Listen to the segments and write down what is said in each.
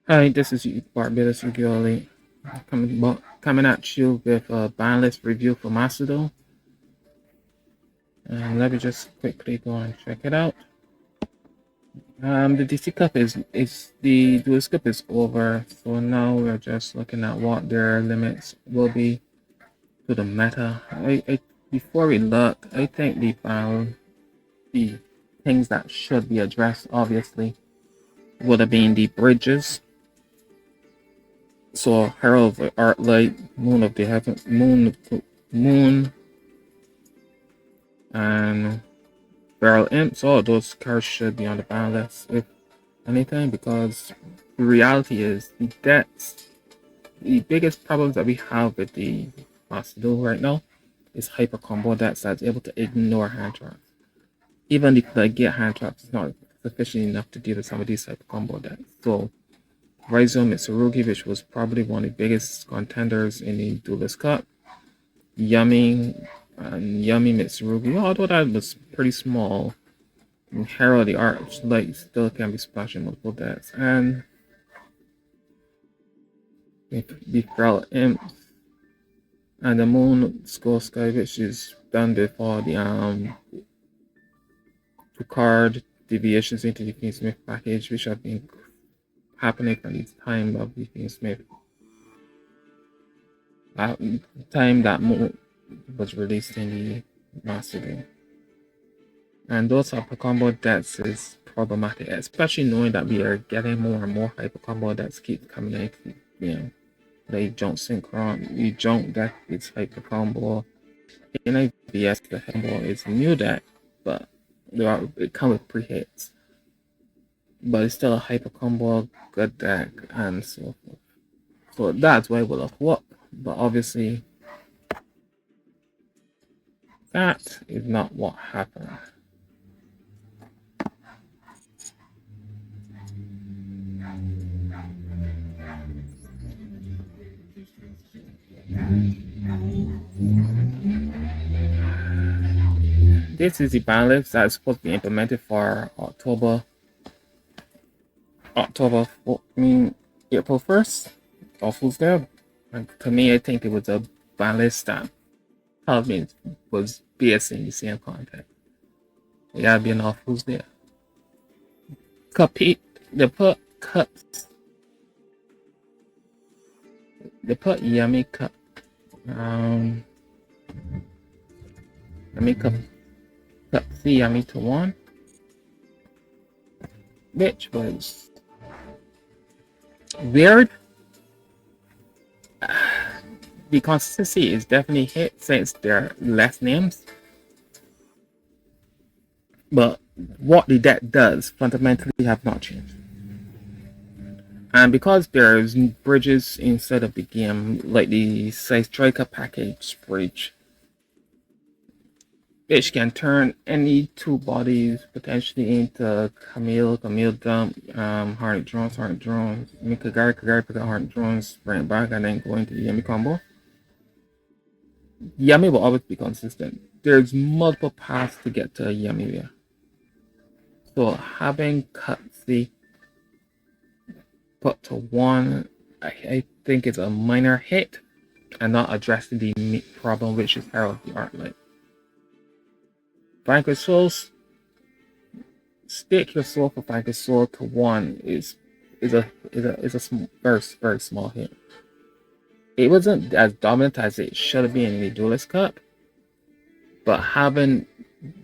Hi, this is Barbados regularly coming at you with a Banlist review for Masterduel. And let me just quickly go and check it out. The DC Cup is the Duelist Cup is over, so now we're just looking at what their limits will be to the meta. Before we look, I think the things that should be addressed obviously would have been the bridges. So Herald of the Art Light, Moon of the Heaven, Moon, and Barrel Imps. All of those cards should be on the ban list, if anything, because the reality is that's the biggest problems that we have with the Master Duel right now is hyper combo that's able to ignore hand traps. Even if they get hand traps, it's not sufficient enough to deal with some of these hyper combo decks. So Raizo Mitsurugi, which was probably one of the biggest contenders in the Duelist Cup. Yummy Mitsurugi, although that was pretty small. And Herald the Archlight still can be splashing multiple decks. And the Feral Imps and the Moon Skull Sky, which is done before the 2-card deviations into the King Smith package, which have been happening from the time of the King Smith. Time that Moon was released in the Master Game. And those hyper combo decks is problematic, especially knowing that we are getting more and more hyper combo decks keep coming in. You know, they don't synchron, you don't get its hyper combo. In ABS, the combo is a new deck, but it comes with pre-hits. But it's still a hyper combo good deck and so forth. So that's why it will have worked. But obviously, that is not what happened. This is the ban list that is supposed to be implemented for April 1st, or Fool's Day. To me, I think it was a ban list that Calvin was BSing the same content. It gotta be an off Fool's Day. They put cups. They put Yummy Cup. Yummy Cup C Yummy to 1, which was weird. The consistency is definitely hit since there are less names. But what the deck does fundamentally have not changed. And because there's bridges inside of the game, like the Striker package bridge, which can turn any two bodies potentially into Camille Dump, Hornet Drones, Kagari pick up Hornet Drones, bring it back, and then go into the Yami combo. Yami will always be consistent. There's multiple paths to get to Yami. So having Cutzy put to 1, I think it's a minor hit and not addressing the problem, which is Herald the Artlight. Vanquish Souls, stick your soul for Vanquish Soul to 1 is a very small hit. It wasn't as dominant as it should have been in the Duelist Cup, but having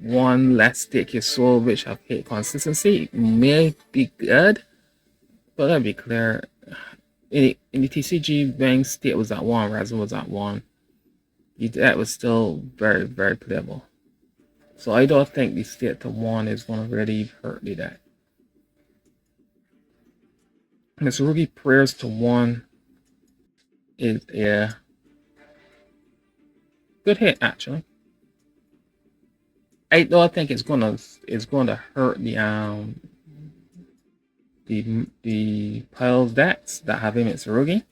1 less stick your soul, which have hit consistency, may be good. But let's be clear, in the TCG, Bang state was at 1, Razor was at 1. That was still very, very playable. So I don't think the state to 1 is going to really hurt the deck. Mitsurugi Prayers to 1 is a good hit, actually. I don't think it's going to hurt the piles decks that have a Mitsurugi.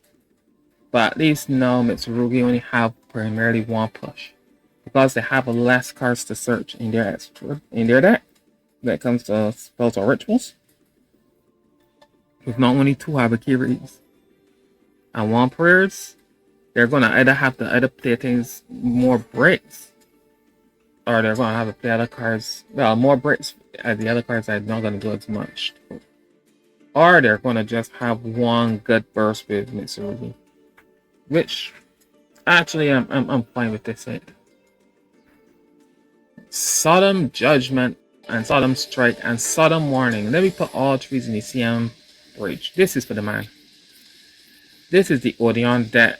But at least now Mitsurugi only have primarily 1 push. Because they have less cards to search in their deck when it comes to spells or rituals. with not only two Habakiris and one prayers, they're gonna either have to either play things more breaks, or they're gonna have to play other cards. Well, more breaks as the other cards are not gonna do as much. Or they're gonna just have one good burst with Mitsurugi. Which actually I'm fine with this hit. Sodom Judgment and Sodom Strike and Sodom Warning. Let me put all trees in the CM bridge. This is for the man. This is the Odeon deck,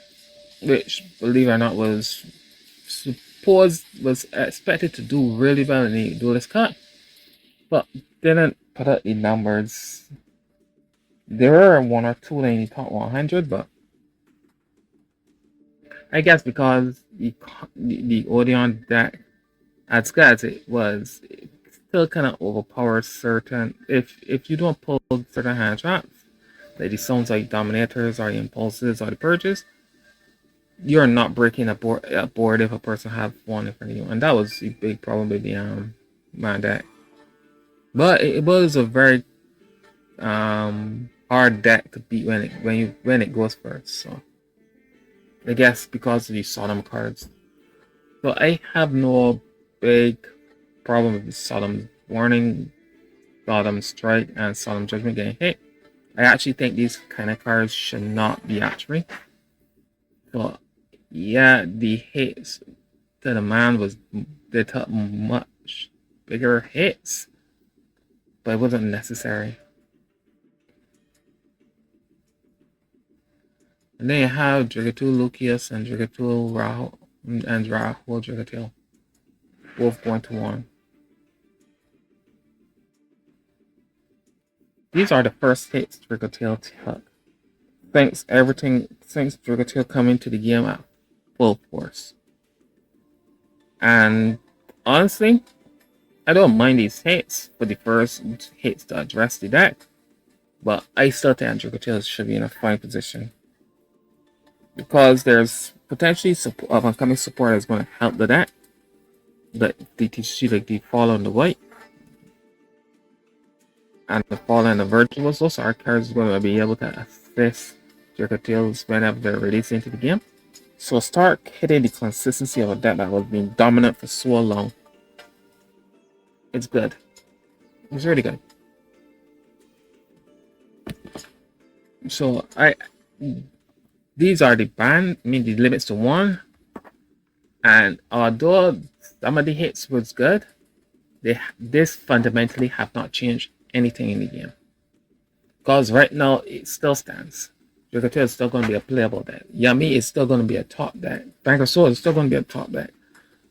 which, believe it or not, was expected to do really well in the duelist cut, but didn't put out the numbers. There were one or two in the top 100, but I guess because the Odeon deck, as good as it was, it still kind of overpowers certain. If you don't pull certain hand traps, like the sounds like Dominators or the Impulses or the Purges, you're not breaking a board if a person have one in front of you, and that was a big problem with the my deck. But it was a very hard deck to beat when it goes first. So I guess because of these Sodom cards. So I have no big problem with the Sodom Warning, Sodom Strike, and Sodom Judgment getting hit. I actually think these kind of cards should not be archery. But yeah, the hits to the man they took much bigger hits, but it wasn't necessary. And then you have Drigatul Lucius and Drigatul Rahul and Rahul Drigatil, both going to 1. These are the first hits Drigatil took. Thanks Drigatil coming to the game at full force. And honestly, I don't mind these hits for the first hits to address the deck, but I still think Drigatil should be in a fine position, because there's potentially upcoming support that's going to help the deck. The TTC, like the Fall on the White and the Fall and the Virtuous, those are cards going to be able to assist Drigatils whenever they're released into the game. So start hitting the consistency of a deck that was being dominant for so long. It's good. It's really good. So these are the the limits to 1. And although some of the hits was good, this fundamentally have not changed anything in the game. Because right now it still stands. Drigatil is still going to be a playable deck. Yami is still going to be a top deck. Bank of Swords is still going to be a top deck.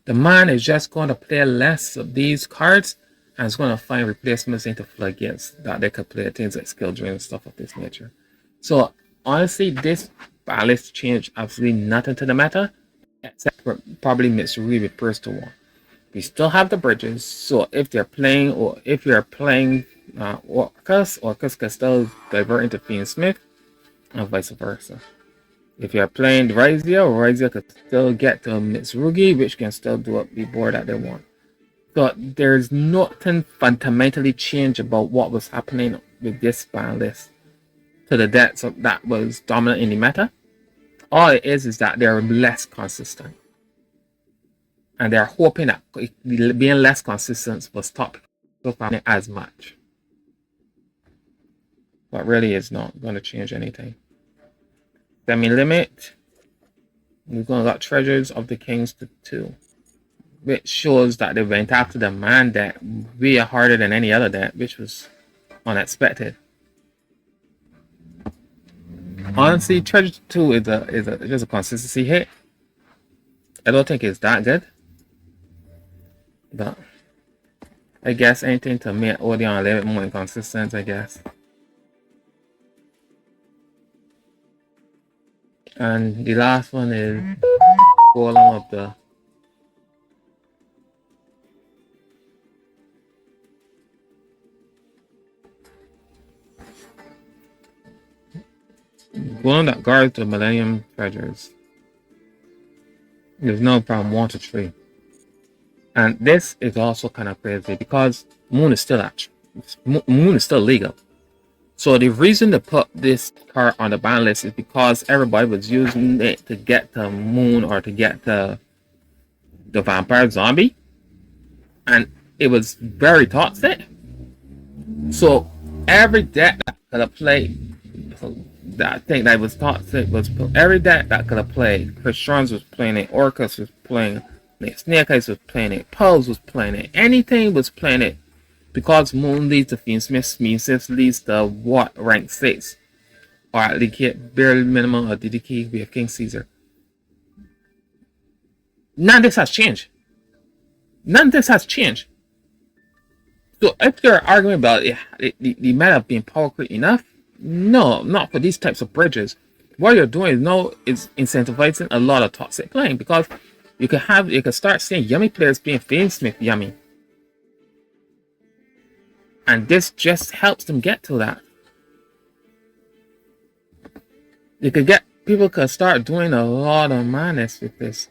The man is just going to play less of these cards and is going to find replacements into Floodgates that they could play things like Skill Drain and stuff of this nature. So honestly, this Banlist changed absolutely nothing to the meta, except for probably Mitsurugi with Burst to 1. We still have the bridges, so if they're playing, or if you're playing Orcus can still divert into Fiend Smith, and vice versa. If you're playing Raizia could still get to Mitsurugi, which can still do up the board that they want. So there's nothing fundamentally changed about what was happening with this ban list to the decks that was dominant in the meta. All it is that they're less consistent. And they're hoping that being less consistent will stop happening as much. But really it's not going to change anything. Semi-limit. We're going to got Treasures of the Kings to 2. Which shows that they went after the man deck way harder than any other deck, which was unexpected. Honestly, Treasure 2 is just a consistency hit. I don't think it's that good. But I guess anything to make Odeon a little bit more inconsistent, I guess. And the last one is Golem of the Golem that guards the Millennium Treasures. There's no problem 1 to 3. And this is also kind of crazy because Moon is still legal. So the reason to put this card on the ban list is because everybody was using it to get the moon or to get the vampire zombie, and it was very toxic. So every deck that could have played that I think that was toxic was every deck that could have played. Chris Strons was playing it, Orcus was playing it, Snake Eyes was playing it, Pose was playing it, anything was playing it. Because Moon leads to Fiendsmith, Fiendsmith leads to what? Rank 6. Or at least barely minimum or DDK with King Caesar. None of this has changed. None of this has changed. So if you're arguing about the meta being power creep enough, no, not for these types of bridges. What you're doing is incentivizing a lot of toxic playing, because you can start seeing yummy players being Fiendsmith yummy. And this just helps them get to that. People could start doing a lot of madness with this.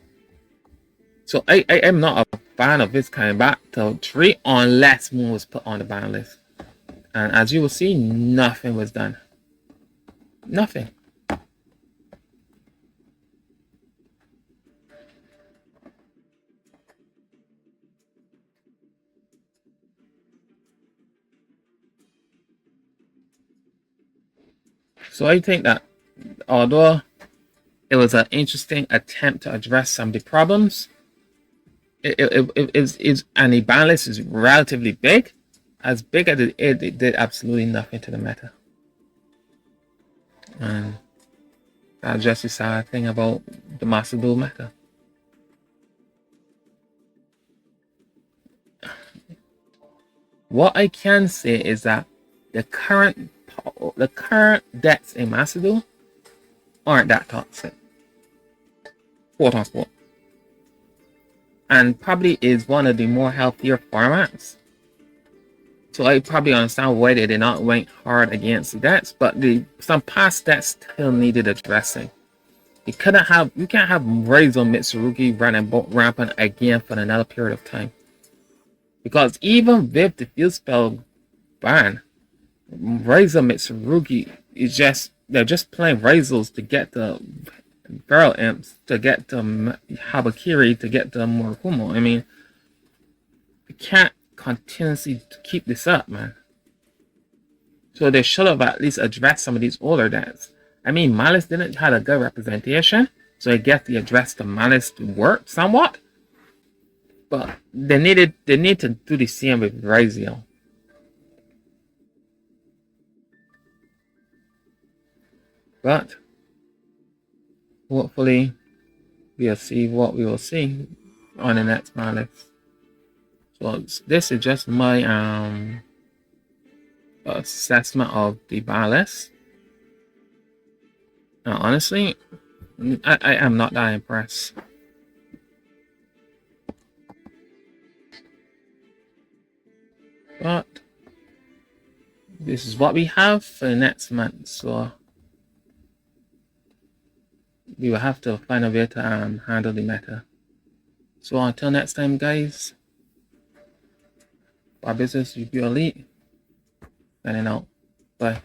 So I am not a fan of this coming back to 3 unless Moon was put on the ban list. And as you will see, nothing was done. Nothing. So I think that although it was an interesting attempt to address some of the problems, and the ban list is relatively big. As big as it did absolutely nothing to the meta. And that's just the sad thing about the Masterduel meta. What I can say is that the current decks in Masterduel aren't that toxic, quote unquote, and probably is one of the more healthier formats. So I probably understand why they did not went hard against the decks, but some past decks still needed addressing. You can't have Razor Mitsurugi running rampant again for another period of time. Because even with the field spell ban, Razor Mitsurugi is they're just playing Razors to get the Barrel Imps, to get the Habakiri, to get the Murakumo. I mean, you can't continuously keep this up, man. So they should have at least addressed some of these older decks. I mean, Malice didn't have a good representation, so I guess they addressed the Malice to work somewhat. But they need to do the same with Razio. But hopefully we'll see what we will see on the next Malice. So this is just my assessment of the Malice. Now, honestly, I am not that impressed. But this is what we have for the next month, so we will have to find a way to handle the meta. So until next time, guys, Barbados, you be elite. Signing out. Bye.